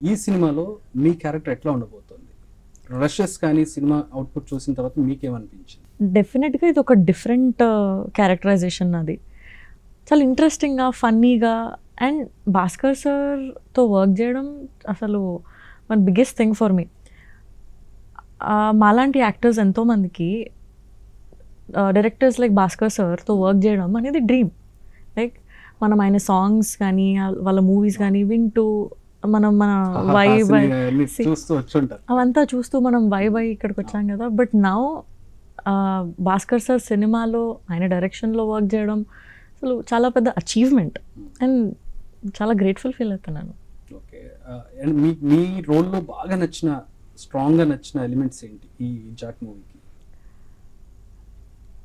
ఈ సినిమాలో మీ క్యారెక్టర్ ఎట్లా ఉండబోతుంది? రషెస్ కానీ సినిమా అవుట్పుట్ చూసిన తర్వాత మీకేమనిపించింది? డెఫినెట్గా ఇది ఒక డిఫరెంట్ క్యారెక్టరైజేషన్ అది. చాలా ఇంట్రెస్టింగ్గా, ఫన్నీగా. అండ్ భాస్కర్ సార్తో వర్క్ చేయడం అసలు one biggest thing for me. మాలాంటి యాక్టర్స్ ఎంతోమందికి డైరెక్టర్స్ లైక్ భాస్కర్ సార్తో వర్క్ చేయడం అనేది డ్రీమ్. లైక్ మనం ఆయన సాంగ్స్ కానీ వాళ్ళ మూవీస్ కానీ వింటూ మనం మన వైబ్ అవంతా చూస్తూ మనం వైబ్ ఇక్కడికి వచ్చాం కదా. బట్ నౌ భాస్కర్ సార్ సినిమాలో ఆయన డైరెక్షన్లో వర్క్ చేయడం అసలు చాలా పెద్ద అచీవ్మెంట్ అండ్ చాలా గ్రేట్ఫుల్ ఫీల్ అవుతున్నాను. ఓకే, అండ్ మీ రోల్లో బాగా నచ్చిన, స్ట్రాంగ్గా నచ్చిన ఎలిమెంట్స్ ఏంటి ఈ జాట్ మూవీకి?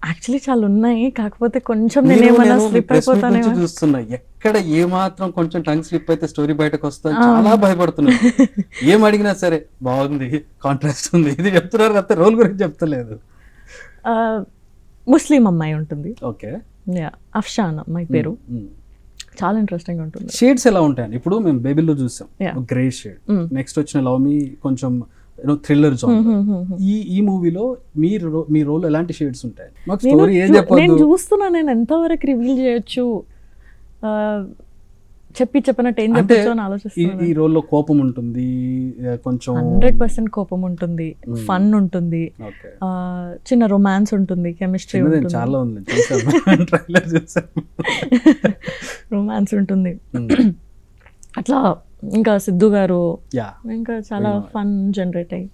యాక్చువల్లీ చాలా ఉన్నాయి, కాకపోతే కొంచెం నేనేమన్నా స్లిప్ అయిపోతానే చూస్తున్నా. ఎక్కడ ఏ మాత్రం కొంచెం టంగ్ స్లిప్ అయితే స్టోరీ బయటకు వస్తా చాలా భయపడుతున్నా. ఏం అడిగినా సరే బాగుంది, కాంట్రాస్ట్ ఉంది, ఇది చెప్తున్నారు తప్ప రోల్ గురించి చెప్తలేదు. ముస్లిం అమ్మాయి ఉంటుంది. ఓకే, అఫ్షాన్ అమ్మాయి పేరు. చాలా ఇంట్రెస్టింగ్ ఉంటుంది. షేడ్స్ ఎలా ఉంటాయని ఇప్పుడు మేము బేబీలో చూసాం, గ్రే షేడ్. నెక్స్ట్ వచ్చిన లవ్ మీ కొంచెం థ్రిల్లర్ జాన్. ఈ మూవీలో మీ రోల్ ఎలాంటి షేడ్స్ ఉంటాయి? మాకు స్టోరీ ఏం చెప్పొద్దు. నేను చూస్తున్నా, నేను ఎంతవరకు రివీల్ చేయొచ్చు, చెప్పినట్టు ఏం చెప్పొచ్చు అని ఆలోచిస్తాను. ఈ రోల్లో కోపం ఉంటుంది, కొంచెం 100% కోపం ఉంటుంది, ఫన్ ఉంటుంది, చిన్న రొమాన్స్ ఉంటుంది, కెమిస్ట్రీ ఉంటుంది, చాలా ఉంది. ట్రైలర్ చూసాను, రొమాన్స్ ఉంటుంది. అట్లా ఇంకా సిద్ధు గారు ఇంకా చాలా ఫన్ జనరేట్ అయ్యి